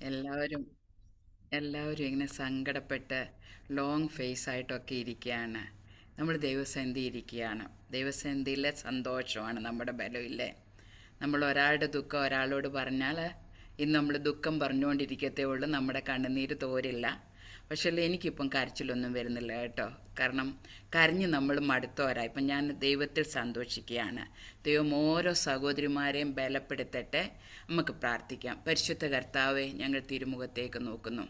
എല്ലാവരും എല്ലാവരും ഇങ്ങനെ സങ്കടപ്പെട്ട് ലോങ് ഫേസ് ആയിട്ടൊക്കെ ഇരിക്കുകയാണ്. നമ്മൾ ദൈവസന്നിധി ഇരിക്കുകയാണ്. ദൈവസന്നിധിയിലെ സന്തോഷമാണ് നമ്മുടെ ബലമില്ലേ. നമ്മൾ ഒരാളുടെ ദുഃഖം ഒരാളോട് പറഞ്ഞാൽ ഇന്ന് നമ്മൾ ദുഃഖം പറഞ്ഞുകൊണ്ടിരിക്കത്തേ ഉള്ളൂ, നമ്മുടെ കണ്ണുനീര് തോരില്ല. പക്ഷേ എനിക്കിപ്പം കരച്ചിലൊന്നും വരുന്നില്ല കേട്ടോ. കാരണം കരഞ്ഞ് നമ്മൾ മടുത്തോരാ. ഇപ്പം ഞാൻ ദൈവത്തിൽ സന്തോഷിക്കുകയാണ്. ദൈവം ഓരോ സഹോദരിമാരെയും ബലപ്പെടുത്തട്ടെ. നമുക്ക് പ്രാർത്ഥിക്കാം. പരിശുദ്ധ കർത്താവെ, ഞങ്ങൾ തിരുമുഖത്തേക്ക് നോക്കുന്നു.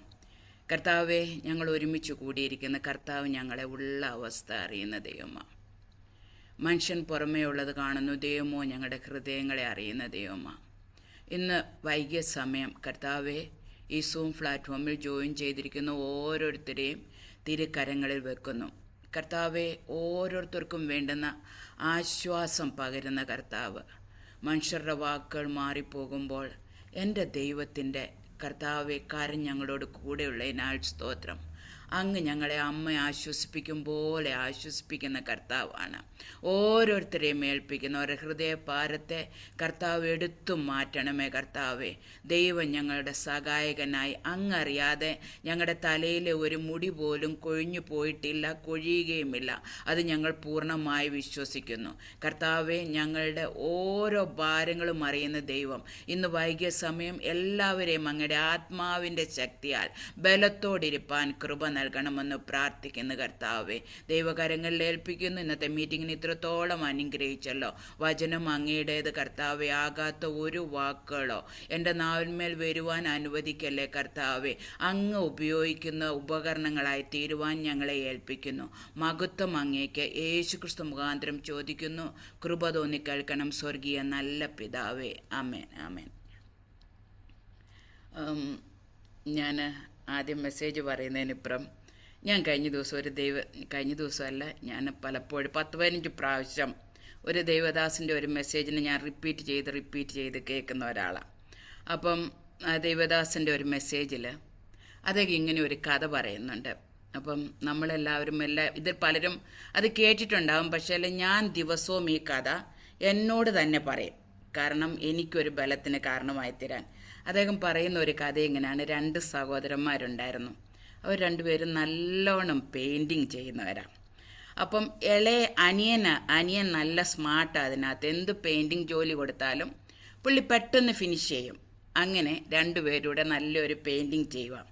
കർത്താവെ, ഞങ്ങൾ ഒരുമിച്ച് കൂടിയിരിക്കുന്ന കർത്താവ് ഞങ്ങളെ ഉള്ള അവസ്ഥ അറിയുന്ന ദൈവമാണ്. മനുഷ്യൻ പുറമേ ഉള്ളത് കാണുന്നു, ദൈവമോ ഞങ്ങളുടെ ഹൃദയങ്ങളെ അറിയുന്ന ദൈവമാണ്. ഇന്ന് വൈകിയ സമയം കർത്താവെ, ഈ സൂം പ്ലാറ്റ്ഫോമിൽ ജോയിൻ ചെയ്തിരിക്കുന്ന ഓരോരുത്തരെയും തിരുക്കരങ്ങളിൽ വെക്കുന്നു. കർത്താവെ, ഓരോരുത്തർക്കും വേണ്ടുന്ന ആശ്വാസം പകരുന്ന കർത്താവ്. മനുഷ്യരുടെ വാക്കുകൾ മാറിപ്പോകുമ്പോൾ എൻ്റെ ദൈവത്തിൻ്റെ കർത്താവെ കരം ഞങ്ങളോട് കൂടെയുള്ളതിനാൽ സ്തോത്രം. അങ്ങ് ഞങ്ങളെ അമ്മ ആശ്വസിപ്പിക്കും പോലെ ആശ്വസിപ്പിക്കുന്ന കർത്താവാണ്. ഓരോരുത്തരെയും ഏൽപ്പിക്കുന്ന ഒരു ഹൃദയഭാരത്തെ കർത്താവ് എടുത്തു മാറ്റണമേ കർത്താവെ. ദൈവം ഞങ്ങളുടെ സഹായകനായി. അങ്ങറിയാതെ ഞങ്ങളുടെ തലയിലെ ഒരു മുടി പോലും കൊഴിഞ്ഞു പോയിട്ടില്ല, കൊഴിയുകയുമില്ല. അത് ഞങ്ങൾ പൂർണ്ണമായി വിശ്വസിക്കുന്നു. കർത്താവെ, ഞങ്ങളുടെ ഓരോ ഭാരങ്ങളും അറിയുന്ന ദൈവം, ഇന്ന് വൈകിയ സമയം എല്ലാവരെയും അങ്ങയുടെ ആത്മാവിൻ്റെ ശക്തിയാൽ ബലത്തോടിരിപ്പാൻ കൃപ നൽകണമെന്ന് പ്രാർത്ഥിക്കുന്നു കർത്താവെ. ദൈവകരങ്ങളിൽ ഏൽപ്പിക്കുന്നു. ഇന്നത്തെ മീറ്റിങ്ങിന് ഇത്രത്തോളം അനുഗ്രഹിച്ചല്ലോ. വചനം അങ്ങയുടേത് കർത്താവെ. ആകാത്ത ഒരു വാക്കുകളോ എൻ്റെ നാവിന്മേൽ വരുവാൻ അനുവദിക്കല്ലേ കർത്താവെ. അങ്ങ് ഉപയോഗിക്കുന്ന ഉപകരണങ്ങളായി തീരുവാൻ ഞങ്ങളെ ഏൽപ്പിക്കുന്നു. മഹത്വം അങ്ങേക്ക് യേശുക്രിസ്തു മുഖാന്തരം ചോദിക്കുന്നു. കൃപ തോന്നി കേൾക്കണം സ്വർഗീയ നല്ല പിതാവേ. ആമേൻ, ആമേൻ. ഞാൻ ആദ്യം മെസ്സേജ് പറയുന്നതിനിപ്പുറം ഞാൻ കഴിഞ്ഞ ദിവസമല്ല, ഞാൻ പലപ്പോഴും 10-15 പ്രാവശ്യം ഒരു ദൈവദാസിൻ്റെ ഒരു മെസ്സേജിന് ഞാൻ റിപ്പീറ്റ് ചെയ്ത് കേൾക്കുന്ന ഒരാളാണ്. അപ്പം ആ ദൈവദാസിൻ്റെ ഒരു മെസ്സേജിൽ അദ്ദേഹം ഇങ്ങനെ ഒരു കഥ പറയുന്നുണ്ട്. അപ്പം നമ്മളെല്ലാവരും ഇതിൽ പലരും അത് കേട്ടിട്ടുണ്ടാകും. പക്ഷേ ഞാൻ ദിവസവും ഈ കഥ എന്നോട് തന്നെ പറയും. കാരണം എനിക്കൊരു ബലത്തിന് കാരണമായി തരാൻ. അദ്ദേഹം പറയുന്ന ഒരു കഥ ഇങ്ങനെയാണ്. 2 സഹോദരന്മാരുണ്ടായിരുന്നു. അവർ രണ്ടുപേരും നല്ലോണം പെയിൻറ്റിങ് ചെയ്യുന്നവരാണ്. അപ്പം അനിയൻ നല്ല സ്മാർട്ടാണ്. അതിനകത്ത് എന്ത് പെയിൻറ്റിങ് ജോലി കൊടുത്താലും പുള്ളി പെട്ടെന്ന് ഫിനിഷ് ചെയ്യും. അങ്ങനെ രണ്ടുപേരുടെ നല്ലൊരു പെയിൻറ്റിങ് ചെയ്യുക.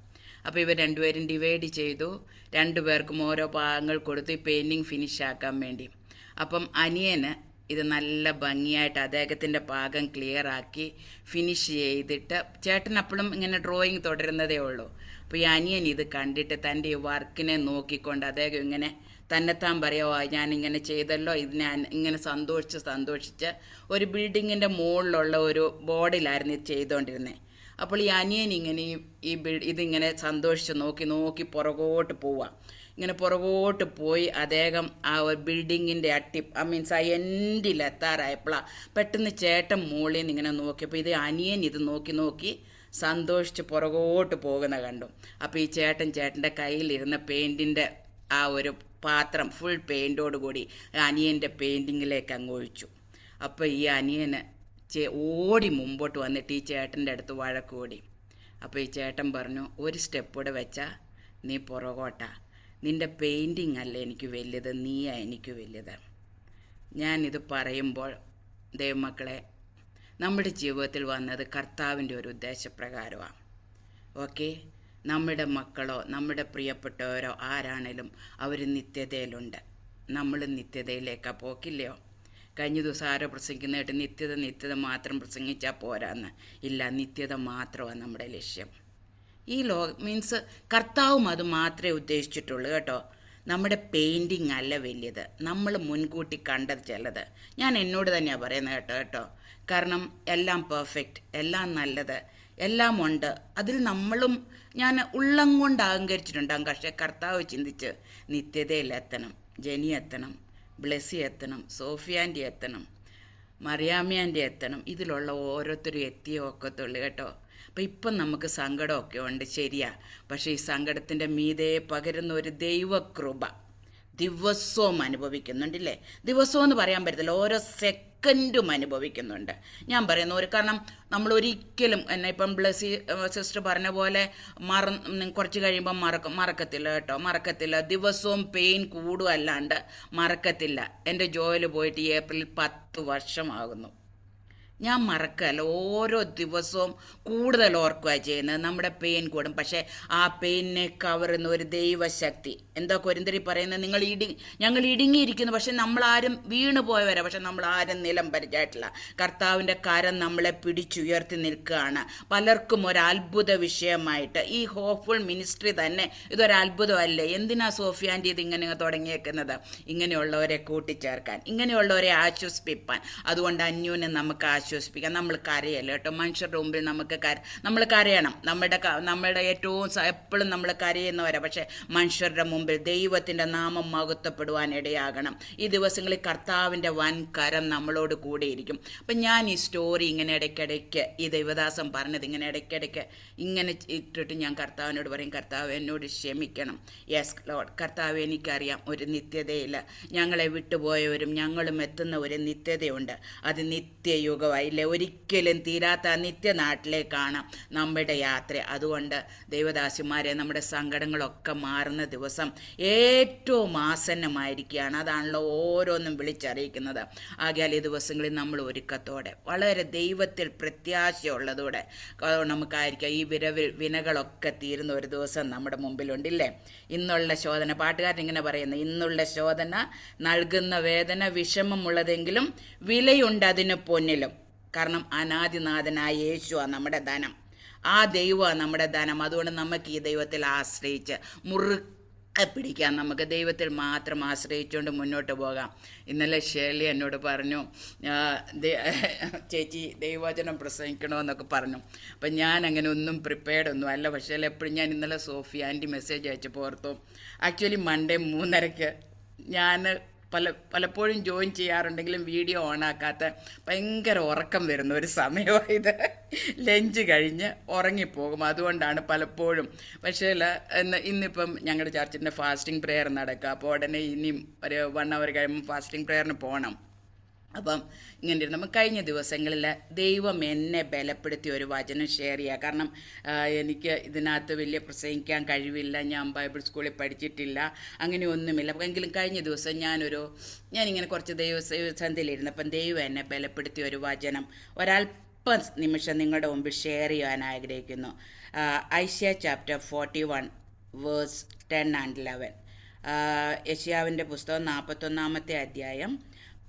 അപ്പോൾ ഇവർ രണ്ടുപേരും ഡിവൈഡ് ചെയ്തു. 2 പേർക്കും ഓരോ ഭാഗങ്ങൾ കൊടുത്ത് ഈ പെയിൻറ്റിങ് ഫിനിഷാക്കാൻ വേണ്ടി. അപ്പം അനിയന് ഇത് നല്ല ഭംഗിയായിട്ട് അദ്ദേഹത്തിൻ്റെ ഭാഗം ക്ലിയറാക്കി ഫിനിഷ് ചെയ്തിട്ട്, ചേട്ടൻ അപ്പോഴും ഇങ്ങനെ ഡ്രോയിങ് തുടരുന്നതേ ഉള്ളൂ. അപ്പോൾ ഈ അനിയൻ ഇത് കണ്ടിട്ട് തൻ്റെ ഈ വർക്കിനെ നോക്കിക്കൊണ്ട് അദ്ദേഹം ഇങ്ങനെ തന്നെത്താൻ പറയുമോ, ഞാനിങ്ങനെ ചെയ്തല്ലോ, ഇതിനെ ഇങ്ങനെ സന്തോഷിച്ച് ഒരു ബിൽഡിങ്ങിൻ്റെ മുകളിലുള്ള ഒരു ബോർഡിലായിരുന്നു ഇത് ചെയ്തുകൊണ്ടിരുന്നത്. അപ്പോൾ ഈ അനിയൻ ഇങ്ങനെ ഇതിങ്ങനെ സന്തോഷിച്ച് നോക്കി പുറകോട്ട് പോവുക. ഇങ്ങനെ പുറകോട്ട് പോയി അദ്ദേഹം ആ ഒരു ബിൽഡിങ്ങിൻ്റെ ആ എൻഡിലെത്താറായപ്പോഴാണ് പെട്ടെന്ന് ചേട്ടൻ മുകളിൽ നിന്ന് ഇങ്ങനെ നോക്കിയപ്പോൾ അനിയൻ ഇത് നോക്കി സന്തോഷിച്ച് പുറകോട്ട് പോകുന്ന കണ്ടു. അപ്പോൾ ഈ ചേട്ടൻ്റെ കയ്യിലിരുന്ന പെയിൻറ്റിൻ്റെ ആ ഒരു പാത്രം ഫുൾ പെയിൻറ്റോട് കൂടി അനിയൻ്റെ പെയിൻറ്റിങ്ങിലേക്ക് അങ്ങ് ഒഴിച്ചു. അപ്പോൾ ഈ അനിയന് ഓടി മുമ്പോട്ട് വന്നിട്ട് ഈ ചേട്ടൻ്റെ അടുത്ത് വഴക്കൂടി. അപ്പോൾ ഈ ചേട്ടൻ പറഞ്ഞു, ഒരു സ്റ്റെപ്പ് കൂടെ വെച്ചാൽ നീ പുറകോട്ടാ. നിൻ്റെ പെയിൻറ്റിങ് അല്ല എനിക്ക് വലുത്, നീയാ എനിക്ക് വലുത്. ഞാനിത് പറയുമ്പോൾ ദൈവമക്കളെ, നമ്മുടെ ജീവിതത്തിൽ വന്നത് കർത്താവിൻ്റെ ഒരു ഉദ്ദേശപ്രകാരമാണ്. ഓക്കെ, നമ്മുടെ മക്കളോ നമ്മുടെ പ്രിയപ്പെട്ടവരോ ആരാണേലും അവർ നിത്യതയിലുണ്ട്. നമ്മൾ നിത്യതയിലേക്കാണ് പോക്കില്ലയോ? കഴിഞ്ഞ ദിവസം ആരോ പ്രസംഗിക്കുന്നതായിട്ട് നിത്യത മാത്രം പ്രസംഗിച്ചാൽ പോരാന്ന്. ഇല്ല, നിത്യത മാത്രമാണ് നമ്മുടെ ലക്ഷ്യം. ഈ മീൻസ് കർത്താവും അത് മാത്രമേ ഉദ്ദേശിച്ചിട്ടുള്ളൂ കേട്ടോ. നമ്മുടെ പെയിൻറ്റിങ് അല്ല വലിയത്, നമ്മൾ മുൻകൂട്ടി കണ്ടത് ചിലത്. ഞാൻ എന്നോട് തന്നെയാണ് പറയുന്നത് കേട്ടോ. കാരണം എല്ലാം പെർഫെക്റ്റ്, എല്ലാം നല്ലത്, എല്ലാം ഉണ്ട്. അതിൽ നമ്മളും ഞാൻ ഉള്ളം കൊണ്ട് അഹങ്കരിച്ചിട്ടുണ്ടാകും. പക്ഷേ കർത്താവ് ചിന്തിച്ച് നിത്യതയിൽ എത്തണം. ജെനി എത്തണം, ബ്ലെസ്സി എത്തണം, സോഫിയാൻ്റെ എത്തണം, മറിയാമ്മയാൻ്റെ എത്തണം. ഇതിലുള്ള ഓരോരുത്തരും എത്തിയേ ഒക്കത്തുള്ളൂ കേട്ടോ. അപ്പം ഇപ്പം നമുക്ക് സങ്കടമൊക്കെ ഉണ്ട്, ശരിയാ. പക്ഷേ ഈ സങ്കടത്തിൻ്റെ മീതെ പകരുന്ന ഒരു ദൈവകൃപ ദിവസവും അനുഭവിക്കുന്നുണ്ടല്ലേ. ദിവസവും എന്ന് പറയാൻ പറ്റത്തില്ല, ഓരോ സെക്കൻഡും അനുഭവിക്കുന്നുണ്ട്. ഞാൻ പറയുന്നു ഒരു കാരണം നമ്മൾ ഒരിക്കലും എന്നെ ഇപ്പം ബ്ലസ്സി സിസ്റ്റർ പറഞ്ഞ പോലെ കുറച്ച് കഴിയുമ്പം മറക്കത്തില്ല കേട്ടോ, മറക്കത്തില്ല. ദിവസവും പെയിൻ കൂടുമല്ലാണ്ട് മറക്കത്തില്ല. എൻ്റെ ജോയിൽ പോയിട്ട് ഏപ്രിൽ 10 വർഷമാകുന്നു. ഞാൻ മറക്കല്ല, ഓരോ ദിവസവും കൂടുതൽ ഓർക്കുക ചെയ്യുന്നത്. നമ്മുടെ പെയിൻ കൂടും, പക്ഷേ ആ പെയിനെ കവർ ചെയ്യുന്ന ഒരു ദൈവശക്തി. എന്താ കൊരിന്ത്യരിൽ പറയുന്നത്, ഞങ്ങൾ ഇടുങ്ങിയിരിക്കുന്നു, പക്ഷെ നമ്മളാരും വീണു പോയവരാ, പക്ഷെ നമ്മളാരും നിലം പരിചായിട്ടില്ല. കർത്താവിൻ്റെ കരം നമ്മളെ പിടിച്ചുയർത്തി നിൽക്കുകയാണ്. പലർക്കും ഒരു അത്ഭുത വിഷയമായിട്ട് ഈ ഹോപ്പ്ഫുൾ മിനിസ്ട്രി തന്നെ ഇതൊരു അത്ഭുതമല്ലേ? എന്തിനാ സോഫിയാൻ്റെ ഇത് ഇങ്ങനെ തുടങ്ങിയേക്കുന്നത്? ഇങ്ങനെയുള്ളവരെ കൂട്ടിച്ചേർക്കാൻ, ഇങ്ങനെയുള്ളവരെ ആശ്വസിപ്പിക്കാൻ. അതുകൊണ്ട് അന്യോന്യം നമുക്ക് ആശ്വസിപ്പിക്കാം. നമ്മൾ കരയല്ല കേട്ടോ, മനുഷ്യരുടെ മുമ്പിൽ നമ്മൾ കരയണം. നമ്മുടെ ഏറ്റവും എപ്പോഴും നമ്മൾ കരയുന്നവരാ, പക്ഷെ മനുഷ്യരുടെ മുമ്പിൽ ദൈവത്തിൻ്റെ നാമം മഹത്വപ്പെടുവാൻ ഇടയാകണം. ഈ ദിവസങ്ങളിൽ കർത്താവിൻ്റെ വൻ കരം നമ്മളോട് കൂടെയിരിക്കും. അപ്പം ഞാൻ ഈ സ്റ്റോറി ഇങ്ങനെ ഇടയ്ക്കിടയ്ക്ക് ഈ ദൈവദാസം പറഞ്ഞത് ഇങ്ങനെ ഇടയ്ക്കിടയ്ക്ക് ഇങ്ങനെ ഇട്ടിട്ട് ഞാൻ കർത്താവിനോട് പറയും, കർത്താവ് എന്നോട് ക്ഷമിക്കണം. യെസ് ലോർഡ്, കർത്താവ് എനിക്കറിയാം ഒരു നിത്യതയില്ല, ഞങ്ങളെ വിട്ടുപോയവരും ഞങ്ങളും എത്തുന്ന ഒരു നിത്യതയുണ്ട്. അത് നിത്യയുഗമായില്ലേ, ഒരിക്കലും തീരാത്ത നിത്യനാട്ടിലേക്കാണ് നമ്മുടെ യാത്ര. അതുകൊണ്ട് ദൈവദാസിമാരെ, നമ്മുടെ സങ്കടങ്ങളൊക്കെ മാറുന്ന ദിവസം ഏറ്റവും ആസന്നമായിരിക്കുകയാണ്. അതാണല്ലോ ഓരോന്നും വിളിച്ചറിയിക്കുന്നത്. ആകയാൽ ഈ ദിവസങ്ങളിൽ നമ്മൾ ഒരുക്കത്തോടെ വളരെ ദൈവത്തിൽ പ്രത്യാശയുള്ളതോടെ നമുക്കായിരിക്കാം ഈ വിനകളൊക്കെ തീരുന്ന ഒരു ദിവസം നമ്മുടെ മുമ്പിലുണ്ടില്ലേ. ഇന്നുള്ള ശോധന, പാട്ടുകാരൻ ഇങ്ങനെ പറയുന്നത്, ഇന്നുള്ള ശോധന നൽകുന്ന വേദന വിഷമമുള്ളതെങ്കിലും വിലയുണ്ട് അതിന് പൊന്നിലും. കാരണം അനാദിനാഥനായ യേശുവാണ് നമ്മുടെ ധനം, ആ ദൈവമാണ് നമ്മുടെ ധനം. അതുകൊണ്ട് നമുക്ക് ഈ ദൈവത്തിൽ ആശ്രയിച്ച് പിടിക്കാം, നമുക്ക് ദൈവത്തിൽ മാത്രം ആശ്രയിച്ചുകൊണ്ട് മുന്നോട്ട് പോകാം. ഇന്നലെ ഷേർലി എന്നോട് പറഞ്ഞു, ചേച്ചി ദൈവവചനം പ്രസംഗിക്കണമെന്നൊക്കെ പറഞ്ഞു. അപ്പം ഞാൻ അങ്ങനെ ഒന്നും പ്രിപ്പയർഡ് ഒന്നും അല്ല. പക്ഷേ എപ്പോഴും ഞാൻ ഇന്നലെ സോഫി ആൻറ്റി മെസ്സേജ് അയച്ചപ്പോൾ ഓർത്തു, ആക്ച്വലി മൺഡേ 3:30 ഞാൻ പലപ്പോഴും ജോയിൻ ചെയ്യാറുണ്ടെങ്കിലും വീഡിയോ ഓണാക്കാത്ത ഭയങ്കര ഉറക്കം വരുന്ന ഒരു സമയമായത്. ലഞ്ച് കഴിഞ്ഞ് ഉറങ്ങിപ്പോകും, അതുകൊണ്ടാണ് പലപ്പോഴും. പക്ഷേ ഇന്നിപ്പം ഞങ്ങളുടെ ചർച്ചിൻ്റെ ഫാസ്റ്റിംഗ് പ്രെയർ നടക്കുക. അപ്പോൾ ഉടനെ ഇനിയും ഒരു 1 hour കഴിയുമ്പോൾ ഫാസ്റ്റിംഗ് പ്രെയറിന് പോകണം. അപ്പം ഇങ്ങനെ നമ്മൾ കഴിഞ്ഞ ദിവസങ്ങളിൽ ദൈവം എന്നെ ബലപ്പെടുത്തിയ ഒരു വചനം ഷെയർ ചെയ്യുക. കാരണം എനിക്ക് ഇതിനകത്ത് വലിയ പ്രസംഗിക്കാൻ കഴിവില്ല, ഞാൻ ബൈബിൾ സ്കൂളിൽ പഠിച്ചിട്ടില്ല, അങ്ങനെ ഒന്നുമില്ല. എങ്കിലും കഴിഞ്ഞ ദിവസം ഞാനിങ്ങനെ കുറച്ച് ദൈവസന്ധിയിലിരുന്നപ്പം ദൈവം എന്നെ ബലപ്പെടുത്തിയ ഒരു വചനം ഒരല്പം നിമിഷം നിങ്ങളുടെ മുമ്പിൽ ഷെയർ ചെയ്യാൻ ആഗ്രഹിക്കുന്നു. ഐശയ്യ ചാപ്റ്റർ 41 വേഴ്സ് 10 and 11. യെശയ്യാവിൻ്റെ പുസ്തകം 41-ാമത്തെ അധ്യായം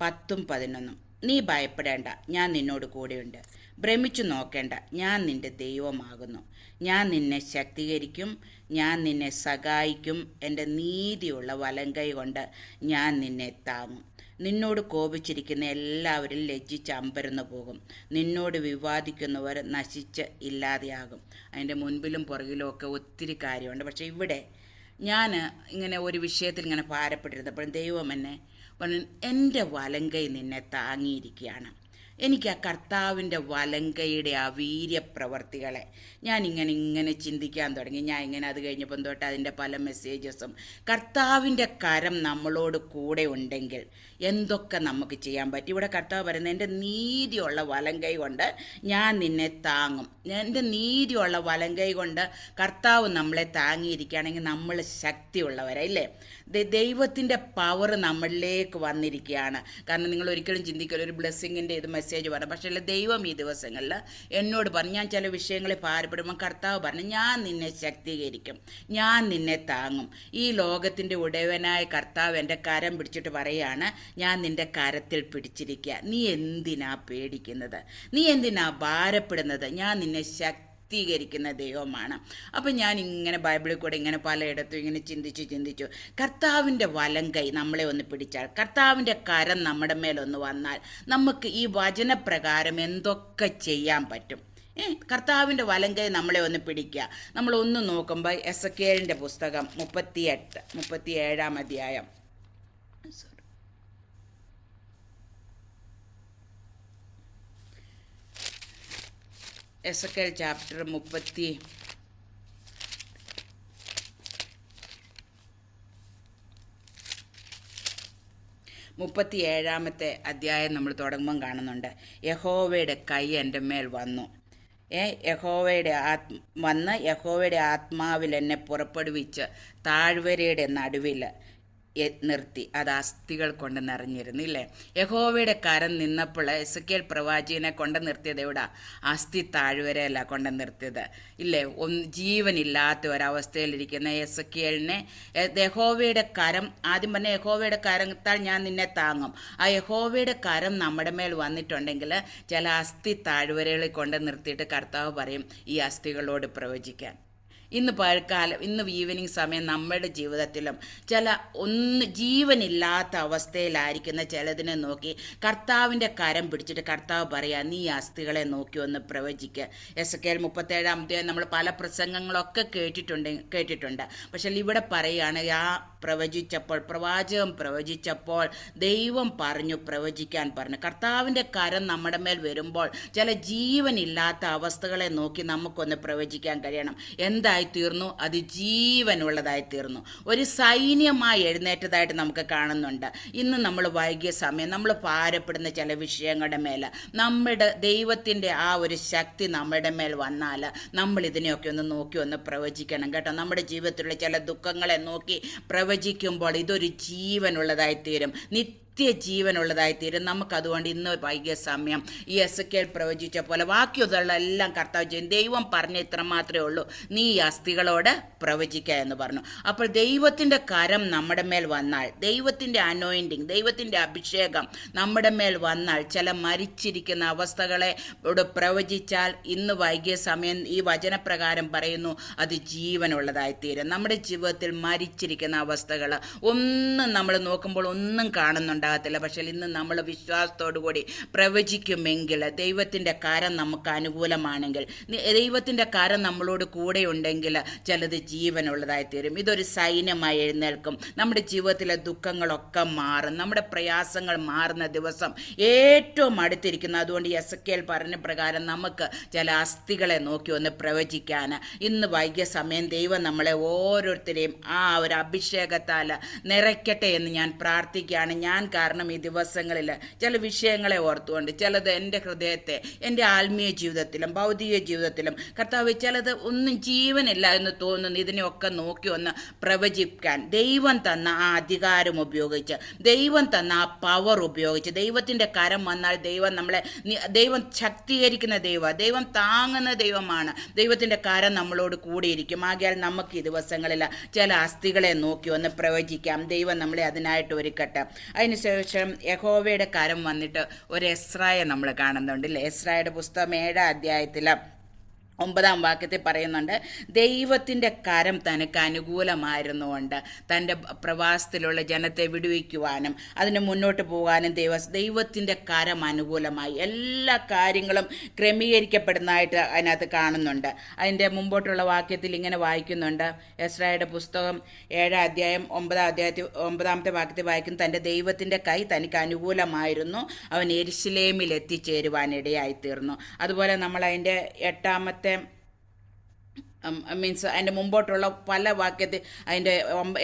10ഉം 11. നീ ഭയപ്പെടേണ്ട, ഞാൻ നിന്നോട് കൂടെയുണ്ട്. ഭ്രമിച്ചു നോക്കേണ്ട, ഞാൻ നിന്റെ ദൈവമാകുന്നു. ഞാൻ നിന്നെ ശക്തീകരിക്കും, ഞാൻ നിന്നെ സഹായിക്കും. എൻ്റെ നീതിയുള്ള വലങ്കൈ കൊണ്ട് ഞാൻ നിന്നെ താങ്ങും. നിന്നോട് കോപിച്ചിരിക്കുന്ന എല്ലാവരും ലജ്ജിച്ച് അമ്പരന്ന് പോകും. നിന്നോട് വിവാദിക്കുന്നവർ നശിച്ച് ഇല്ലാതെയാകും. അതിൻ്റെ മുൻപിലും പുറകിലും ഒക്കെ ഒത്തിരി കാര്യമുണ്ട്. പക്ഷേ ഇവിടെ ഞാൻ ഇങ്ങനെ ഒരു വിഷയത്തിൽ ഇങ്ങനെ ഭാരപ്പെട്ടിരുന്നപ്പോഴും ദൈവം എന്നെ പറഞ്ഞു, എൻ്റെ വലങ്കൈ നിന്നെ താങ്ങിയിരിക്കുകയാണ്. എനിക്ക് ആ കർത്താവിൻ്റെ വലങ്കയുടെ ആ വീര്യപ്രവർത്തികളെ ഞാനിങ്ങനെ ചിന്തിക്കാൻ തുടങ്ങി. ഞാൻ ഇങ്ങനെ അത് കഴിഞ്ഞപ്പം തൊട്ട് അതിൻ്റെ പല മെസ്സേജസും, കർത്താവിൻ്റെ കരം നമ്മളോട് കൂടെ ഉണ്ടെങ്കിൽ എന്തൊക്കെ നമുക്ക് ചെയ്യാൻ പറ്റും. ഇവിടെ കർത്താവ് പറയുന്നത്, എൻ്റെ നീതിയുള്ള വലങ്കൈ കൊണ്ട് ഞാൻ നിന്നെ താങ്ങും. എൻ്റെ നീതിയുള്ള വലങ്കൈ കൊണ്ട് കർത്താവ് നമ്മളെ താങ്ങിയിരിക്കുകയാണെങ്കിൽ നമ്മൾ ശക്തിയുള്ളവരല്ലേ. ദൈവത്തിൻ്റെ പവർ നമ്മളിലേക്ക് വന്നിരിക്കുകയാണ്. കാരണം നിങ്ങൾ ഒരിക്കലും ചിന്തിക്കരുത് ഒരു ബ്ലെസ്സിങ്ങിൻ്റെ ഇത് മെസ്സേജ് പറഞ്ഞു. പക്ഷേ ദൈവം ഈ ദിവസങ്ങളിൽ എന്നോട് പറഞ്ഞു, ഞാൻ ചില വിഷയങ്ങളിൽ ഭാരപ്പെടുമ്പോൾ കർത്താവ് പറഞ്ഞു, ഞാൻ നിന്നെ ശക്തീകരിക്കും, ഞാൻ നിന്നെ താങ്ങും. ഈ ലോകത്തിൻ്റെ ഉടയവനായ കർത്താവ് എൻ്റെ കരം പിടിച്ചിട്ട് പറയുകയാണ്, ഞാൻ നിൻ്റെ കരത്തിൽ പിടിച്ചിരിക്കുക. നീ എന്തിനാ പേടിക്കുന്നത്? നീ എന്തിനാ ഭാരപ്പെടുന്നത്? ഞാൻ നിന്നെ ശക്തീകരിക്കുന്ന ദൈവമാണ്. അപ്പം ഞാൻ ഇങ്ങനെ ബൈബിളിൽ കൂടെ ഇങ്ങനെ പലയിടത്തും ഇങ്ങനെ ചിന്തിച്ചു കർത്താവിൻ്റെ വലങ്കൈ നമ്മളെ ഒന്ന് പിടിച്ചാൽ, കർത്താവിൻ്റെ കരം നമ്മുടെ മേലൊന്ന് വന്നാൽ നമുക്ക് ഈ വചനപ്രകാരം എന്തൊക്കെ ചെയ്യാൻ പറ്റും. കർത്താവിൻ്റെ വലങ്കൈ നമ്മളെ ഒന്ന് പിടിക്കുക. നമ്മളൊന്ന് നോക്കുമ്പോൾ എസെക്കിയേലിൻ്റെ പുസ്തകം 37-ാം അധ്യായം, എസെക്കിയേൽ ചാപ്റ്റർ 37 37 അധ്യായം നമ്മൾ തുടങ്ങുമ്പം കാണുന്നുണ്ട്, യഹോവയുടെ കൈ എൻ്റെ മേൽ വന്നു. വന്ന് യഹോവയുടെ ആത്മാവിൽ എന്നെ പുറപ്പെടുവിച്ച് താഴ്വരയുടെ നടുവിൽ നിർത്തി. അത് അസ്ഥികൾ കൊണ്ട് നിറഞ്ഞിരുന്നില്ലേ. യഹോവയുടെ കരം നിന്നപ്പോൾ എസെക്കിയേൽ പ്രവാചകനെ കൊണ്ട് നിർത്തിയത് എവിടാ? അസ്ഥി താഴ്വരയല്ല കൊണ്ട് നിർത്തിയത്, ഇല്ലേ. ജീവനില്ലാത്ത ഒരവസ്ഥയിലിരിക്കുന്ന എസെക്കിയേലിനെ യഹോവയുടെ കരം, ആദ്യം പറഞ്ഞ യഹോവയുടെ കരത്താൽ ഞാൻ നിന്നെ താങ്ങും. ആ യഹോവയുടെ കരം നമ്മുടെ മേൽ വന്നിട്ടുണ്ടെങ്കിൽ ചില അസ്ഥി താഴ്വരകളിൽ കൊണ്ട് നിർത്തിയിട്ട് കർത്താവ് പറയും ഈ അസ്ഥികളോട് പ്രവചിക്കാൻ. ഇന്ന് ഈവനിങ് സമയം നമ്മുടെ ജീവിതത്തിലും ജീവനില്ലാത്ത അവസ്ഥയിലായിരിക്കുന്ന ചിലതിനെ നോക്കി കർത്താവിൻ്റെ കരം പിടിച്ചിട്ട് കർത്താവ് പറയാ, നീ അസ്ഥികളെ നോക്കി ഒന്ന് പ്രവചിക്കുക. എസെക്കിയേൽ 37 നമ്മൾ പല പ്രസംഗങ്ങളൊക്കെ കേട്ടിട്ടുണ്ട്. പക്ഷെ ഇവിടെ പറയുകയാണ്, പ്രവാചകൻ പ്രവചിച്ചപ്പോൾ ദൈവം പറഞ്ഞു, പ്രവചിക്കാൻ പറഞ്ഞു. കർത്താവിൻ്റെ കരം നമ്മുടെ മേൽ വരുമ്പോൾ ചില ജീവനില്ലാത്ത അവസ്ഥകളെ നോക്കി നമുക്കൊന്ന് പ്രവചിക്കാൻ കഴിയണം. എന്തായിത്തീർന്നു? അത് ജീവനുള്ളതായിത്തീർന്നു. ഒരു സൈന്യമായി എഴുന്നേറ്റതായിട്ട് നമുക്ക് കാണുന്നുണ്ട്. ഇന്ന് നമ്മൾ വൈകിയ സമയം നമ്മൾ ഭാരപ്പെടുന്ന ചില വിഷയങ്ങളുടെ മേൽ നമ്മുടെ ദൈവത്തിൻ്റെ ആ ഒരു ശക്തി നമ്മുടെ മേൽ വന്നാൽ നമ്മൾ ഇതിനെയൊക്കെ ഒന്ന് നോക്കി ഒന്ന് പ്രവചിക്കണം കേട്ടോ. നമ്മുടെ ജീവിതത്തിലുള്ള ചില ദുഃഖങ്ങളെ നോക്കി പ്രവചിക്കുമ്പോൾ ഇതൊരു ജീവനുള്ളതായിത്തീരും, നിത്യജീവനുള്ളതായിത്തീരും. നമുക്കതുകൊണ്ട് ഇന്ന് വൈകിയ സമയം ഈ എസെക്കിയേൽ പ്രവചിച്ച പോലെ ബാക്കിയുള്ളതെല്ലാം കർത്താവ് ചെയ്യും. ദൈവം പറഞ്ഞ ഇത്ര മാത്രമേ ഉള്ളൂ, നീ ഈ അസ്ഥികളോട് പ്രവചിക്കുക എന്ന് പറഞ്ഞു. അപ്പോൾ ദൈവത്തിൻ്റെ കരം നമ്മുടെ മേൽ വന്നാൽ, ദൈവത്തിൻ്റെ അനോയിൻറ്റിങ്, ദൈവത്തിൻ്റെ അഭിഷേകം നമ്മുടെ മേൽ വന്നാൽ, ചില മരിച്ചിരിക്കുന്ന അവസ്ഥകളെ പ്രവചിച്ചാൽ ഇന്ന് വൈകിയ സമയം ഈ വചനപ്രകാരം പറയുന്നു അത് ജീവനുള്ളതായിത്തീരും. നമ്മുടെ ജീവിതത്തിൽ മരിച്ചിരിക്കുന്ന അവസ്ഥകൾ ഒന്നും നമ്മൾ നോക്കുമ്പോൾ ഒന്നും കാണുന്നുണ്ടാകത്തില്ല. പക്ഷെ ഇന്ന് നമ്മൾ വിശ്വാസത്തോടു കൂടി പ്രവചിക്കുമെങ്കിൽ, ദൈവത്തിൻ്റെ കരം നമുക്ക് അനുകൂലമാണെങ്കിൽ, ദൈവത്തിൻ്റെ കരം നമ്മളോട് കൂടെ ഉണ്ടെങ്കിൽ ചിലത് ജീവനുള്ളതായിത്തീരും. ഇതൊരു സൈന്യമായി എഴുന്നേൽക്കും. നമ്മുടെ ജീവിതത്തിലെ ദുഃഖങ്ങളൊക്കെ മാറും, നമ്മുടെ പ്രയാസങ്ങൾ മാറുന്ന ദിവസം ഏറ്റവും അടുത്തിരിക്കുന്നു. അതുകൊണ്ട് എസെക്കിയേൽ പറഞ്ഞ പ്രകാരം നമുക്ക് ചില അസ്ഥികളെ നോക്കി ഒന്ന് പ്രവചിക്കാൻ ഇന്ന് വൈകിയ സമയം ദൈവം നമ്മളെ ഓരോരുത്തരെയും ആ ഒരു അഭിഷേകത്താൽ നിറയ്ക്കട്ടെ എന്ന് ഞാൻ പ്രാർത്ഥിക്കുകയാണ്. ഞാൻ കാരണം ഈ ദിവസങ്ങളിൽ ചില വിഷയങ്ങളെ ഓർത്തുകൊണ്ട്, ചിലത് എൻ്റെ ഹൃദയത്തെ, എൻ്റെ ആത്മീയ ജീവിതത്തിലും ഭൗതിക ജീവിതത്തിലും കർത്താവ് ചിലത് ഒന്നും ജീവനില്ല എന്ന് തോന്നുന്നു, ഇതിനെയൊക്കെ നോക്കി ഒന്ന് പ്രവചിക്കാൻ ദൈവം തന്ന ആ അധികാരം ഉപയോഗിച്ച്, ദൈവം തന്ന ആ പവർ ഉപയോഗിച്ച്, ദൈവത്തിൻ്റെ കരം വന്നാൽ ദൈവം ശക്തീകരിക്കുന്ന ദൈവം താങ്ങുന്ന ദൈവമാണ്. ദൈവത്തിൻ്റെ കരം നമ്മളോട് കൂടിയിരിക്കും. ആകയാൽ നമുക്ക് ഈ ദിവസങ്ങളിൽ ചില അസ്ഥികളെ നോക്കി ഒന്ന് പ്രവചിക്കാം. ദൈവം നമ്മളെ അതിനായിട്ട് ഒരുക്കട്ടെ. അതിനുശേഷം യഹോവയുടെ കരം വന്നിട്ട് ഒരു എസ്രായെ നമ്മൾ കാണുന്നുണ്ട്. എസ്രായുടെ പുസ്തകം 7 അധ്യായത്തിൽ 9 വാക്യത്തിൽ പറയുന്നുണ്ട്, ദൈവത്തിൻ്റെ കരം തനിക്ക് അനുകൂലമായിരുന്നുകൊണ്ട് തൻ്റെ പ്രവാസത്തിലുള്ള ജനത്തെ വിടുവിക്കുവാനും അതിന് മുന്നോട്ട് പോകാനും ദൈവത്തിൻ്റെ കരം അനുകൂലമായി. എല്ലാ കാര്യങ്ങളും ക്രമീകരിക്കപ്പെടുന്നതായിട്ട് അതിനകത്ത് കാണുന്നുണ്ട്. അതിൻ്റെ മുമ്പോട്ടുള്ള വാക്യത്തിൽ ഇങ്ങനെ വായിക്കുന്നുണ്ട്, എസ്രായുടെ പുസ്തകം 7 അധ്യായം 9 വാക്യത്തിൽ വായിക്കുന്നു, തൻ്റെ ദൈവത്തിൻ്റെ കൈ തനിക്ക് അനുകൂലമായിരുന്നു, അവൻ യെരുശലേമിൽ എത്തിച്ചേരുവാനിടയായിത്തീർന്നു. അതുപോലെ നമ്മൾ അതിൻ്റെ 8 അതിൻ്റെ മുമ്പോട്ടുള്ള പല വാക്യത്തിൽ അതിൻ്റെ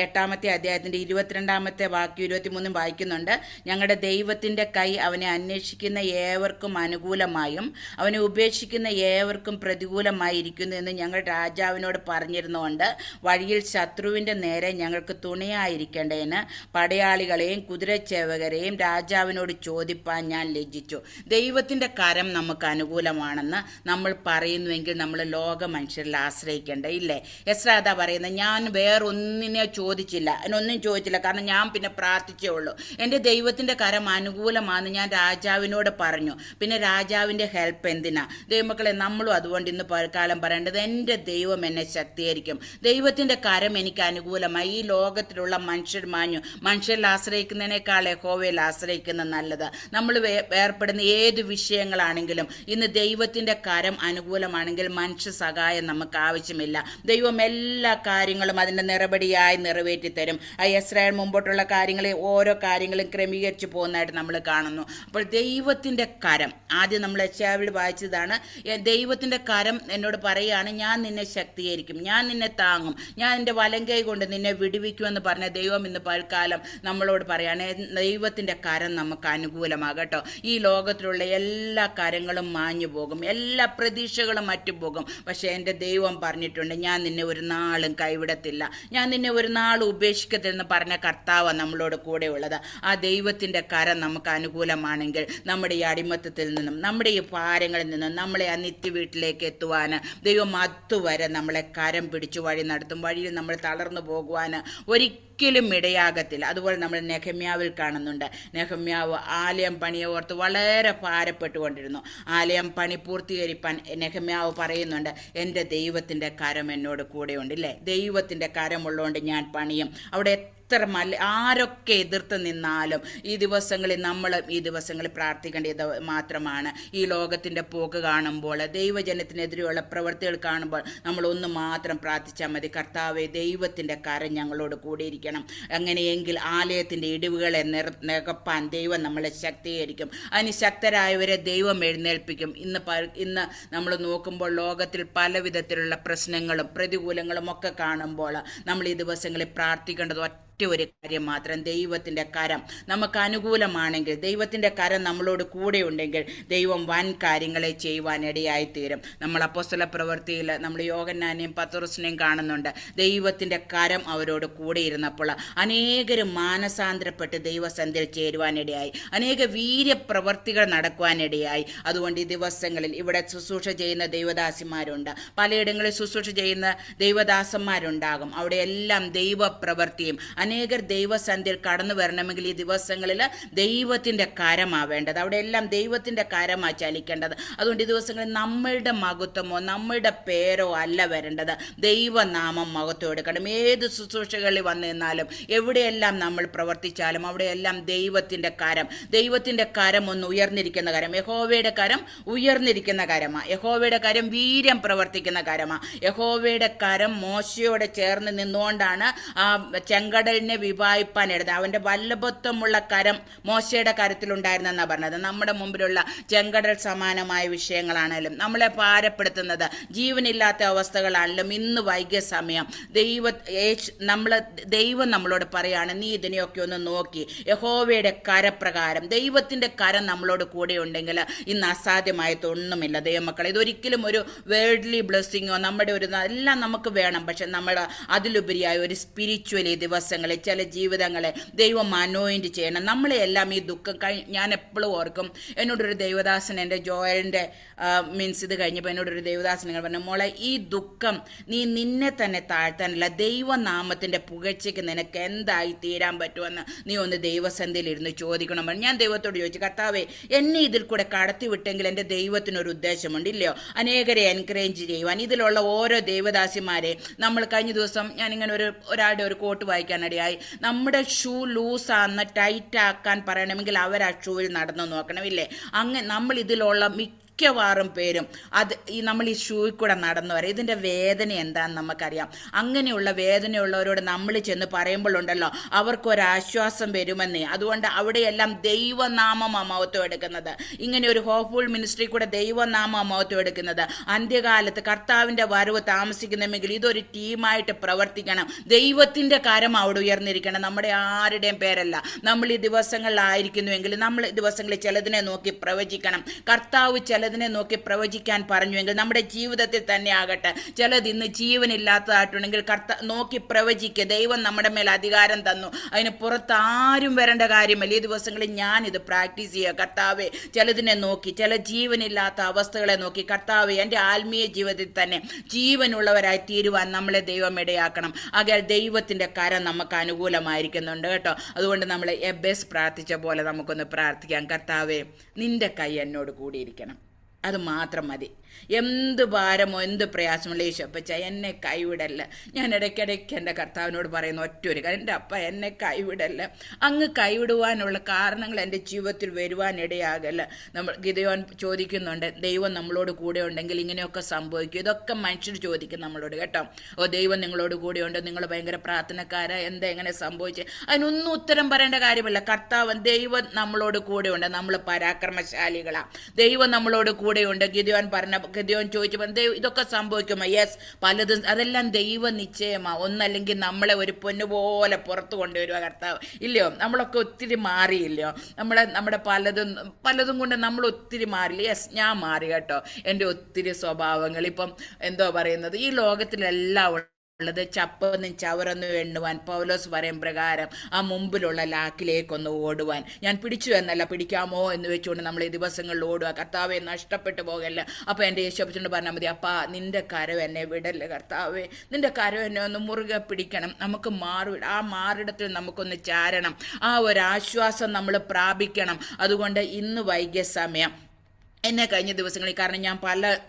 8 അധ്യായത്തിൻ്റെ 22 വാക്യം 23 വായിക്കുന്നുണ്ട്, ഞങ്ങളുടെ ദൈവത്തിൻ്റെ കൈ അവനെ അന്വേഷിക്കുന്ന ഏവർക്കും അനുകൂലമായും അവനെ ഉപേക്ഷിക്കുന്ന ഏവർക്കും പ്രതികൂലമായിരിക്കുന്നു എന്ന് ഞങ്ങൾ രാജാവിനോട് പറഞ്ഞിരുന്നുകൊണ്ട് വഴിയിൽ ശത്രുവിൻ്റെ നേരെ ഞങ്ങൾക്ക് തുണയായിരിക്കേണ്ടതിന് പടയാളികളെയും കുതിരച്ചേവകരെയും രാജാവിനോട് ചോദിപ്പാൻ ഞാൻ ലജ്ജിച്ചു. ദൈവത്തിൻ്റെ കരം നമുക്ക് അനുകൂലമാണെന്ന് നമ്മൾ പറയുന്നുവെങ്കിൽ നമ്മൾ ലോക മനുഷ്യരിൽ ആശ്രയിക്കേണ്ട ഇല്ലേ? എസ്രാ അതാ പറയുന്നത്, ഞാൻ വേറൊന്നിനെ ചോദിച്ചില്ല, അതിനൊന്നും ചോദിച്ചില്ല, കാരണം ഞാൻ പിന്നെ പ്രാർത്ഥിച്ചേ ഉള്ളൂ. എൻ്റെ ദൈവത്തിൻ്റെ കരം അനുകൂലമാണെന്ന് ഞാൻ രാജാവിനോട് പറഞ്ഞു. പിന്നെ രാജാവിൻ്റെ ഹെൽപ്പ് എന്തിനാ? ദൈവമക്കളെ, നമ്മളും അതുകൊണ്ട് ഇന്ന് കാലം പറയേണ്ടത്, എൻ്റെ ദൈവം എന്നെ ശക്തീകരിക്കും. ദൈവത്തിൻ്റെ കരം എനിക്ക് അനുകൂലമായി. ഈ ലോകത്തിലുള്ള മനുഷ്യരിൽ ആശ്രയിക്കുന്നതിനേക്കാൾ യഹോവയിൽ ആശ്രയിക്കുന്ന നല്ലത്. നമ്മൾ ഏർപ്പെടുന്ന ഏത് വിഷയങ്ങളാണെങ്കിലും ഇന്ന് ദൈവത്തിൻ്റെ കരം അനുകൂലമാണെങ്കിൽ മനുഷ്യ സഹായം നമുക്ക് ആവശ്യമില്ല. ദൈവം എല്ലാ കാര്യങ്ങളും അതിൻ്റെ നിറപടിയായി നിറവേറ്റി തരും. ആ ഇസ്രായേൽ മുമ്പോട്ടുള്ള കാര്യങ്ങളെ ഓരോ കാര്യങ്ങളും ക്രമീകരിച്ചു പോകുന്നതായിട്ട് നമ്മൾ കാണുന്നു. അപ്പോൾ ദൈവത്തിൻ്റെ കരം, ആദ്യം നമ്മൾ യെശയ്യാവിൽ വായിച്ചതാണ്, ദൈവത്തിൻ്റെ കരം എന്നോട് പറയുകയാണ്, ഞാൻ നിന്നെ ശക്തീകരിക്കും, ഞാൻ നിന്നെ താങ്ങും, ഞാൻ എൻ്റെ വലങ്കൈ കൊണ്ട് നിന്നെ വിടുവിക്കുമെന്ന് പറഞ്ഞ ദൈവം ഇന്ന് പൽക്കാലം നമ്മളോട് പറയാണ്, ദൈവത്തിൻ്റെ കരം നമുക്ക് അനുകൂലമാകട്ടോ. ഈ ലോകത്തിലുള്ള എല്ലാ കരങ്ങളും മാഞ്ഞു പോകും, എല്ലാ പ്രതീക്ഷകളും മറ്റുപോകും. പക്ഷേ എൻ്റെ ദൈവം പറഞ്ഞിട്ടുണ്ട്, ഞാൻ നിന്നെ ഒരു നാളും കൈവിടത്തില്ല, ഞാൻ നിന്നെ ഒരു നാളും ഉപേക്ഷിക്കത്തില്ലെന്ന് പറഞ്ഞ കർത്താവ് നമ്മളോട് കൂടെ ഉള്ളത്. ആ ദൈവത്തിൻ്റെ കരം നമുക്ക് അനുകൂലമാണെങ്കിൽ നമ്മുടെ ഈ അടിമത്തത്തിൽ നിന്നും നമ്മുടെ ഈ ഭാരങ്ങളിൽ നിന്നും നമ്മളെ ആ നിത്യ വീട്ടിലേക്ക് എത്തുവാൻ ദൈവം അതുവരെ നമ്മളെ കരം പിടിച്ചു വഴി നടത്തും. വഴിയിൽ നമ്മൾ തളർന്നു പോകുവാൻ ഒരിക്കലും ഇടയാകത്തില്ല. അതുപോലെ നമ്മൾ നെഹമ്യാവിൽ കാണുന്നുണ്ട്. നെഹമ്യാവ് ആലയം പണിയെ ഓർത്ത് വളരെ ഭാരപ്പെട്ടുകൊണ്ടിരുന്നു. ആലയം പണി പൂർത്തീകരിപ്പാൻ നെഹമ്യാവ് പറയുന്നുണ്ട്, എൻ്റെ ദൈവത്തിൻ്റെ കരം എന്നോട് കൂടെയുണ്ട്. ഇല്ലേ, ദൈവത്തിൻ്റെ കരമുള്ളതുകൊണ്ട് ഞാൻ പണിയും. അവിടെ ആരൊക്കെ എതിർത്ത് നിന്നാലും ഈ ദിവസങ്ങളിൽ നമ്മൾ ഈ ദിവസങ്ങളിൽ പ്രാർത്ഥിക്കേണ്ടത് മാത്രമാണ്. ഈ ലോകത്തിൻ്റെ പോക്ക് കാണുമ്പോൾ, ദൈവജനത്തിനെതിരെയുള്ള പ്രവൃത്തികൾ കാണുമ്പോൾ നമ്മൾ ഒന്ന് മാത്രം പ്രാർത്ഥിച്ചാൽ മതി, കർത്താവേ ദൈവത്തിൻ്റെ കരം ഞങ്ങളോട് കൂടിയിരിക്കണം. അങ്ങനെയെങ്കിൽ ആലയത്തിൻ്റെ ഇടിവുകളെ നികപ്പാൻ ദൈവം നമ്മളെ ശക്തീകരിക്കും. അതിന് ശക്തരായവരെ ദൈവം എഴുന്നേൽപ്പിക്കും. ഇന്ന് നമ്മൾ നോക്കുമ്പോൾ ലോകത്തിൽ പല വിധത്തിലുള്ള പ്രശ്നങ്ങളും പ്രതികൂലങ്ങളും ഒക്കെ കാണുമ്പോൾ നമ്മൾ ഈ ദിവസങ്ങളിൽ പ്രാർത്ഥിക്കേണ്ടത് ഒരു കാര്യം മാത്രം, ദൈവത്തിൻ്റെ കരം നമുക്ക് അനുകൂലമാണെങ്കിൽ, ദൈവത്തിൻ്റെ കരം നമ്മളോട് കൂടെ ഉണ്ടെങ്കിൽ ദൈവം വൻ കാര്യങ്ങളെ ചെയ്യുവാൻ ഇടയായിത്തീരും. നമ്മൾ അപ്പോസ്തല പ്രവൃത്തിയിൽ നമ്മൾ യോഹന്നാനെയും പത്രോസിനെയും കാണുന്നുണ്ട്. ദൈവത്തിൻ്റെ കരം അവരോട് കൂടെ ഇരുന്നപ്പോൾ അനേകരും മാനസാന്തരപ്പെട്ട് ദൈവസന്ധിയിൽ ചേരുവാനിടയായി, അനേക വീര്യപ്രവർത്തികൾ നടക്കുവാനിടയായി. അതുകൊണ്ട് ഈ ദിവസങ്ങളിൽ ഇവിടെ ശുശ്രൂഷ ചെയ്യുന്ന ദൈവദാസിമാരുണ്ട്, പലയിടങ്ങളിൽ ശുശ്രൂഷ ചെയ്യുന്ന ദൈവദാസന്മാരുണ്ടാകും. അവിടെയെല്ലാം ദൈവപ്രവൃത്തിയും അനേകർ ദൈവസന്ധിയിൽ കടന്നു വരണമെങ്കിൽ ഈ ദിവസങ്ങളിൽ ദൈവത്തിൻ്റെ കരമാവേണ്ടത്. അവിടെ എല്ലാം ദൈവത്തിൻ്റെ കരമാ ചലിക്കേണ്ടത്. അതുകൊണ്ട് ഈ ദിവസങ്ങളിൽ നമ്മളുടെ മഹത്വമോ നമ്മളുടെ പേരോ അല്ല വരേണ്ടത്, ദൈവനാമം മഹത്വം എടുക്കണം. ഏത് ശുശ്രൂഷകളിൽ വന്നു നിന്നാലും എവിടെയെല്ലാം നമ്മൾ പ്രവർത്തിച്ചാലും അവിടെയെല്ലാം ദൈവത്തിൻ്റെ കരം, ദൈവത്തിൻ്റെ കരം ഒന്ന് ഉയർന്നിരിക്കുന്ന കരം, യഹോവയുടെ കരം ഉയർന്നിരിക്കുന്ന കരമാണ്. യഹോവയുടെ കരം വീര്യം പ്രവർത്തിക്കുന്ന കരമാണ്. യഹോവയുടെ കരം മോശയോടെ ചേർന്ന് നിന്നുകൊണ്ടാണ് ആ ചെങ്കടലിനെ വിവാഹിപ്പാൻ എടുത്തത്. അവൻ്റെ വല്ലഭത്വമുള്ള കരം മോശയുടെ കരത്തിലുണ്ടായിരുന്നെന്നാണ് പറഞ്ഞത്. നമ്മുടെ മുമ്പിലുള്ള ചെങ്കടൽ സമാനമായ വിഷയങ്ങളാണെങ്കിലും നമ്മളെ ഭാരപ്പെടുത്തുന്നത് ജീവനില്ലാത്ത അവസ്ഥകളാണെങ്കിലും ഇന്ന് വൈകിയ സമയം ദൈവം നമ്മളോട് പറയാണ്, നീ ഇതിനെയൊക്കെ ഒന്ന് നോക്കി യഹോവയുടെ കരപ്രകാരം ദൈവത്തിൻ്റെ കരം നമ്മളോട് കൂടെ ഉണ്ടെങ്കിൽ ഇന്ന് അസാധ്യമായിട്ടൊന്നുമില്ല. ദൈവമക്കളെ, ഇതൊരിക്കലും ഒരു വേൾഡ്ലി ബ്ലെസ്സിങ്ങോ നമ്മുടെ ഒരു എല്ലാം നമുക്ക് വേണം. പക്ഷെ നമ്മൾ അതിലുപരിയായി ഒരു സ്പിരിച്വലി ദിവസങ്ങളിൽ ചില ജീവിതങ്ങളെ ദൈവം അനോയിൻറ്റ് ചെയ്യണം. നമ്മളെ എല്ലാം ഈ ദുഃഖം ഞാൻ എപ്പോഴും ഓർക്കും. എന്നോടൊരു ദൈവദാസൻ, എൻ്റെ ജോയലിൻ്റെ ഇത് കഴിഞ്ഞപ്പോൾ എന്നോടൊരു ദൈവദാസൻ പറഞ്ഞു, മോളെ ഈ ദുഃഖം നീ നിന്നെ തന്നെ താഴ്ത്താനല്ല, ദൈവനാമത്തിൻ്റെ പുകഴ്ചയ്ക്ക് നിനക്ക് എന്തായി തീരാൻ പറ്റുമെന്ന് നീ ഒന്ന് ദൈവസന്ധിയിൽ ഇരുന്ന് ചോദിക്കണം. ഞാൻ ദൈവത്തോട് ചോദിച്ചു, കർത്താവേ എന്നെ ഇതിൽ കൂടെ കടത്തി വിട്ടെങ്കിൽ എൻ്റെ ദൈവത്തിനൊരു ഉദ്ദേശമുണ്ട് ഇല്ലയോ, അനേകരെ എൻകറേജ് ചെയ്യുവാൻ. ഇതിലുള്ള ഓരോ ദൈവദാസിമാരെ നമ്മൾ കഴിഞ്ഞ ദിവസം ഞാനിങ്ങനെ ഒരാളുടെ ഒരു കോട്ട് വായിക്കാനിടയായി. നമ്മുടെ ഷൂ ലൂസാന്ന് ടൈറ്റ് ആക്കാൻ പറയണമെങ്കിൽ അവർ ആ ഷൂവിൽ നടന്നു നോക്കണമില്ലേ. അങ്ങനെ നമ്മൾ ഇതിലുള്ള മിക്കവാറും പേരും നമ്മൾ ഈ ഷൂയിൽ കൂടെ നടന്നു വരാം. ഇതിൻ്റെ വേദന എന്താണെന്ന് നമുക്കറിയാം. അങ്ങനെയുള്ള വേദനയുള്ളവരോട് നമ്മൾ ചെന്ന് പറയുമ്പോഴുണ്ടല്ലോ അവർക്കൊരാശ്വാസം വരുമെന്നേ. അതുകൊണ്ട് അവിടെയെല്ലാം ദൈവനാമം മഹത്വം എടുക്കുന്നത്. ഇങ്ങനെ ഒരു ഹോപ്പ്ഫുൾ മിനിസ്ട്രി കൂടെ ദൈവനാമം മഹത്വം എടുക്കുന്നത്. അന്ത്യകാലത്ത് കർത്താവിൻ്റെ വരവ് താമസിക്കുന്നെങ്കിൽ ഇതൊരു ടീമായിട്ട് പ്രവർത്തിക്കണം. ദൈവത്തിൻ്റെ കരം അവിടെ ഉയർന്നിരിക്കണം, നമ്മുടെ ആരുടെയും പേരല്ല. നമ്മൾ ഈ ദിവസങ്ങളിലായിരിക്കുന്നുവെങ്കിൽ നമ്മൾ ഈ ദിവസങ്ങളിൽ ചിലതിനെ നോക്കി പ്രവചിക്കണം. കർത്താവ് ചിലതിനെ നോക്കി പ്രവചിക്കാൻ പറഞ്ഞുവെങ്കിൽ നമ്മുടെ ജീവിതത്തിൽ തന്നെ ആകട്ടെ. ചിലത് ഇന്ന് ജീവനില്ലാത്തതായിട്ടുണ്ടെങ്കിൽ നോക്കി പ്രവചിക്കുക. ദൈവം നമ്മുടെ മേൽ അധികാരം തന്നു, അതിന് പുറത്ത് ആരും വരേണ്ട കാര്യമല്ല. ഈ ദിവസങ്ങളിൽ ഞാനിത് പ്രാക്ടീസ് ചെയ്യുക. കർത്താവെ ചിലതിനെ നോക്കി, ചില ജീവനില്ലാത്ത അവസ്ഥകളെ നോക്കി, കർത്താവെ എൻ്റെ ആത്മീയ ജീവിതത്തിൽ തന്നെ ജീവനുള്ളവരായി തീരുവാൻ നമ്മളെ ദൈവം ഇടയാക്കണം. ആകയാൽ ദൈവത്തിൻ്റെ കരം നമുക്ക് അനുകൂലമായിരിക്കുന്നുണ്ട് കേട്ടോ. അതുകൊണ്ട് നമ്മൾ എബേസ് പ്രാർത്ഥിച്ച പോലെ നമുക്കൊന്ന് പ്രാർത്ഥിക്കാം. കർത്താവെ നിൻ്റെ കൈ എന്നോട് കൂടിയിരിക്കണം, അത് മാത്രം മതി. എന്ത് ഭാരമോ എന്ത് പ്രയാസമുള്ള യേശപ്പച്ച എന്നെ കൈവിടല്ല. ഞാൻ ഇടയ്ക്കിടയ്ക്ക് എൻ്റെ കർത്താവിനോട് പറയുന്ന ഒറ്റ ഒരു കാര്യം, എൻ്റെ അപ്പ എന്നെ കൈവിടല്ല. അങ്ങ് കൈവിടുവാനുള്ള കാരണങ്ങൾ എൻ്റെ ജീവിതത്തിൽ വരുവാനിടയാകല്ല. ഗിദെയോൻ ചോദിക്കുന്നുണ്ട്, ദൈവം നമ്മളോട് കൂടെ ഉണ്ടെങ്കിൽ ഇങ്ങനെയൊക്കെ സംഭവിക്കും. ഇതൊക്കെ മനുഷ്യർ ചോദിക്കും നമ്മളോട് കേട്ടോ. ദൈവം നിങ്ങളോട് കൂടെയുണ്ട്, നിങ്ങൾ ഭയങ്കര പ്രാർത്ഥനക്കാരാ, എന്താ എങ്ങനെ സംഭവിച്ചത്? അതിനൊന്നും ഉത്തരം പറയേണ്ട കാര്യമില്ല. കർത്താവ് ദൈവം നമ്മളോട് കൂടെയുണ്ട്, നമ്മൾ പരാക്രമശാലികളാ. ദൈവം നമ്മളോട് കൂടെയുണ്ട്. ഗിദെയോൻ ചോദിച്ചപ്പോൾ ഇതൊക്കെ സംഭവിക്കുമോ? യെസ്, പലതും അതെല്ലാം ദൈവ നിശ്ചയമാ. ഒന്നല്ലെങ്കിൽ നമ്മളെ ഒരു പൊന്നുപോലെ പുറത്തു കൊണ്ടുവരുക കർത്താവ്, ഇല്ലയോ? നമ്മളൊക്കെ ഒത്തിരി മാറിയില്ലയോ? നമ്മുടെ പലതും കൊണ്ട് നമ്മൾ ഒത്തിരി മാറില്ല. യെസ്, ഞാൻ മാറി കേട്ടോ. എൻ്റെ ഒത്തിരി സ്വഭാവങ്ങൾ ഇപ്പം എന്തോ പറയുന്നത്, ഈ ലോകത്തിലെല്ലാം ഉള്ളത് ചപ്പൊന്നും ചവറൊന്നും എണ്ണുവാൻ പൗലോസ് പറയും പ്രകാരം ആ മുമ്പിലുള്ള ലാക്കിലേക്കൊന്ന് ഓടുവാൻ. ഞാൻ പിടിച്ചു എന്നല്ല, പിടിക്കാമോ എന്ന് വെച്ചുകൊണ്ട് നമ്മൾ ഈ ദിവസങ്ങളിൽ ഓടുക. കർത്താവെ നഷ്ടപ്പെട്ടു പോകല്ല. അപ്പോൾ എൻ്റെ യേശുവിനോട് പറഞ്ഞാൽ മതി, അപ്പാ നിന്റെ കരം എന്നെ വിടല്ലേ കർത്താവെ, നിന്റെ കരം എന്നെ ഒന്ന് മുറുകെ പിടിക്കണം. നമുക്ക് ആ മാറിടത്തിൽ നമുക്കൊന്ന് ചാരണം, ആ ഒരു ആശ്വാസം നമ്മൾ പ്രാപിക്കണം. അതുകൊണ്ട് ഇന്ന് വൈകിയ സമയം എന്നെ കഴിഞ്ഞ ദിവസങ്ങളിൽ, കാരണം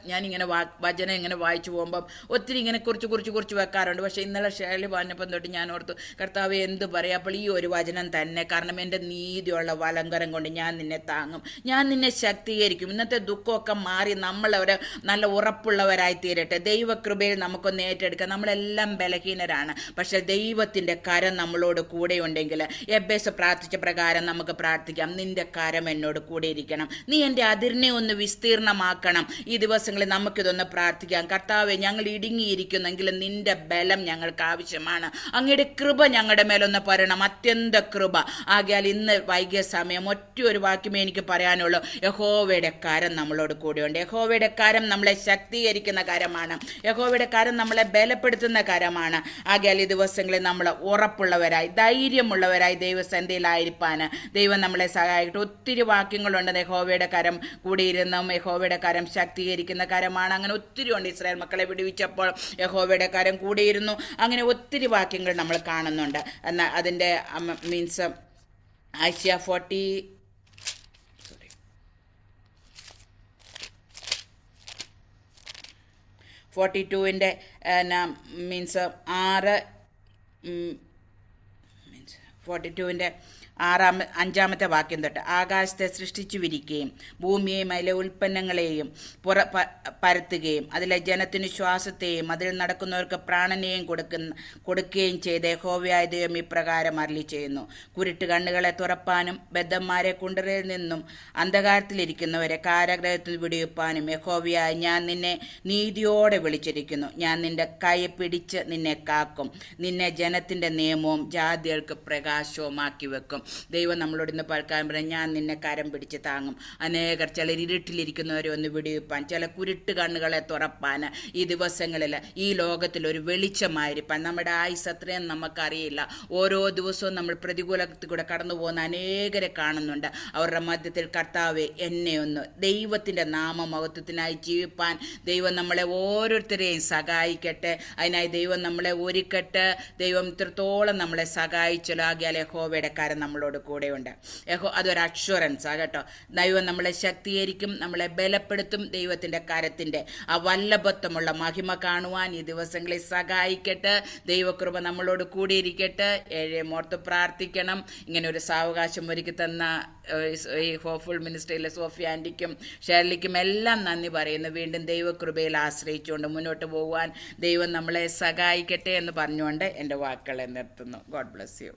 ഞാനിങ്ങനെ വചനം ഇങ്ങനെ വായിച്ചു പോകുമ്പം ഒത്തിരി ഇങ്ങനെ കുറിച്ച് വെക്കാറുണ്ട്. പക്ഷേ ഇന്നലെ ഷേർലി പറഞ്ഞപ്പം തൊട്ട് ഞാൻ ഓർത്തു, കർത്താവ് എന്ത് പറയാം, അപ്പോൾ ഈ ഒരു വചനം തന്നെ. കാരണം എൻ്റെ നീതിയുള്ള വലങ്കരം കൊണ്ട് ഞാൻ നിന്നെ താങ്ങും, ഞാൻ നിന്നെ ശക്തീകരിക്കും. ഇന്നത്തെ ദുഃഖമൊക്കെ മാറി നമ്മളവരെ നല്ല ഉറപ്പുള്ളവരായി തീരട്ടെ. ദൈവകൃപയിൽ നമുക്കൊന്ന് ഏറ്റെടുക്കാം. നമ്മളെല്ലാം ബലഹീനരാണ്, പക്ഷേ ദൈവത്തിൻ്റെ കരം നമ്മളോട് കൂടെയുണ്ടെങ്കിൽ എബ്ബേസ് പ്രാർത്ഥിച്ച പ്രകാരം നമുക്ക് പ്രാർത്ഥിക്കാം. നിന്റെ കരം എന്നോട് കൂടെ ഇരിക്കണം, നീ എൻ്റെ അതിരിനെ ഒന്ന് വിസ്തീർണമാക്കണം. ഈ ദിവസങ്ങളിൽ നമുക്കിതൊന്ന് പ്രാർത്ഥിക്കാം. കർത്താവെ, ഞങ്ങൾ ഇടുങ്ങിയിരിക്കുന്നെങ്കിലും നിന്റെ ബലം ഞങ്ങൾക്ക് ആവശ്യമാണ്. അങ്ങയുടെ കൃപ ഞങ്ങളുടെ മേലൊന്ന് പറയണം, അത്യന്ത കൃപ. ആകയാൽ ഇന്ന് വൈകിയ സമയം ഒറ്റയൊരു വാക്യമേ എനിക്ക് പറയാനുള്ളൂ, യഹോവയുടെ കരം നമ്മളോട് കൂടെയുണ്ട്. യഹോവയുടെ കരം നമ്മളെ ശക്തീകരിക്കുന്ന കരമാണ്. യഹോവയുടെ കരം നമ്മളെ ബലപ്പെടുത്തുന്ന കരമാണ്. ആകയാൽ ഈ ദിവസങ്ങളിൽ നമ്മൾ ഉറപ്പുള്ളവരായി ധൈര്യമുള്ളവരായി ദൈവസന്നിധിയിലായിരിക്കാൻ ദൈവം നമ്മളെ സഹായിക്കട്ടെ. ഒത്തിരി വാക്യങ്ങളുണ്ട്. യഹോവയുടെ കരം കൂടി യഹോവയുടെ കരം ശക്തീകരിക്കുന്ന കരമാണ്. അങ്ങനെ ഒത്തിരി ഉണ്ട്. ഇസ്രായേൽ മക്കളെ വിടുവിച്ചപ്പോൾ യഹോവയുടെ കരം കൂടിയിരുന്നു. അങ്ങനെ ഒത്തിരി വാക്യങ്ങൾ നമ്മൾ കാണുന്നുണ്ട്. എന്നാൽ അതിൻ്റെ മീൻസ് ഐശ്യ 42-ൻ്റെ മീൻസ് 42-ൻ്റെ 5-ാമത്തെ വാക്യം തൊട്ട്, ആകാശത്തെ സൃഷ്ടിച്ചു വിരിക്കുകയും ഭൂമിയെയും അതിലെ ഉൽപ്പന്നങ്ങളെയും പരത്തുകയും അതിലെ ജനത്തിന് ശ്വാസത്തെയും അതിൽ നടക്കുന്നവർക്ക് പ്രാണനെയും കൊടുക്കുകയും ചെയ്ത യഹോവയായ ദൈവം ഇപ്രകാരം അരുളി ചെയ്യുന്നു, കുരുട്ട് കണ്ണുകളെ തുറപ്പാനും ബദ്ധന്മാരെ കുണ്ടറയിൽ നിന്നും അന്ധകാരത്തിലിരിക്കുന്നവരെ കാരാഗൃഹത്തിൽ വിടുവിപ്പാനും യഹോവയായ ഞാൻ നിന്നെ നീതിയോടെ വിളിച്ചിരിക്കുന്നു. ഞാൻ നിന്റെ കൈ പിടിച്ച് നിന്നെ കാക്കും, നിന്നെ ജനത്തിൻ്റെ നിയമവും ജാതികൾക്ക് പ്രകാശവുമാക്കി വെക്കും. ദൈവം നമ്മളോട് ഇന്ന് പൽക്കാലം പറയാം, ഞാൻ നിന്നെ കരം പിടിച്ച് താങ്ങും. അനേകർ ചിലർ ഇരുട്ടിലിരിക്കുന്നവരെ ഒന്ന് വിടുവിപ്പാൻ, ചില കുരുട്ട് കണ്ണുകളെ തുറപ്പാൻ, ഈ ദിവസങ്ങളിൽ ഈ ലോകത്തിൽ ഒരു വെളിച്ചമായിരിക്കാൻ. നമ്മുടെ ആയുസ് അത്രയും നമുക്കറിയില്ല. ഓരോ ദിവസവും നമ്മൾ പ്രതികൂലത്തിൽ കൂടെ കടന്നു പോകുന്ന അനേകരെ കാണുന്നുണ്ട്. അവരുടെ മധ്യത്തിൽ കർത്താവെ എന്നെ ഒന്ന് ദൈവത്തിൻ്റെ നാമമഹത്വത്തിനായി ജീവിപ്പാൻ ദൈവം നമ്മളെ ഓരോരുത്തരെയും സഹായിക്കട്ടെ. അതിനായി ദൈവം നമ്മളെ ഒരുക്കട്ടെ. ദൈവം ഇത്രത്തോളം നമ്മളെ സഹായിച്ചല്ലോ. ആകിയാൽ യഹോവയുടെ കരം നമ്മളോട് കൂടെയുണ്ട്. അതൊരു അഷ്വറൻസ് കേട്ടോ. ദൈവം നമ്മളെ ശക്തീകരിക്കും, നമ്മളെ ബലപ്പെടുത്തും. ദൈവത്തിൻ്റെ കരത്തിൻ്റെ ആ വല്ലഭത്വമുള്ള മഹിമ കാണുവാൻ ഈ ദിവസങ്ങളിൽ സഹായിക്കട്ടെ. ദൈവകൃപ നമ്മളോട് കൂടിയിരിക്കട്ടെ. മോർത്ത് പ്രാർത്ഥിക്കണം. ഇങ്ങനെ ഒരു സാവകാശം ഒരുക്കി തന്ന ഈ ഹോപ്പ്ഫുൾ മിനിസ്ട്രിയിലെ സോഫിയ ആൻറ്റിക്കും ഷേർലിക്കും എല്ലാം നന്ദി പറയുന്നു. വീണ്ടും ദൈവകൃപയിൽ ആശ്രയിച്ചുകൊണ്ട് മുന്നോട്ട് പോകുവാൻ ദൈവം നമ്മളെ സഹായിക്കട്ടെ എന്ന് പറഞ്ഞുകൊണ്ട് എൻ്റെ വാക്കുകളെ നിർത്തുന്നു. God bless you.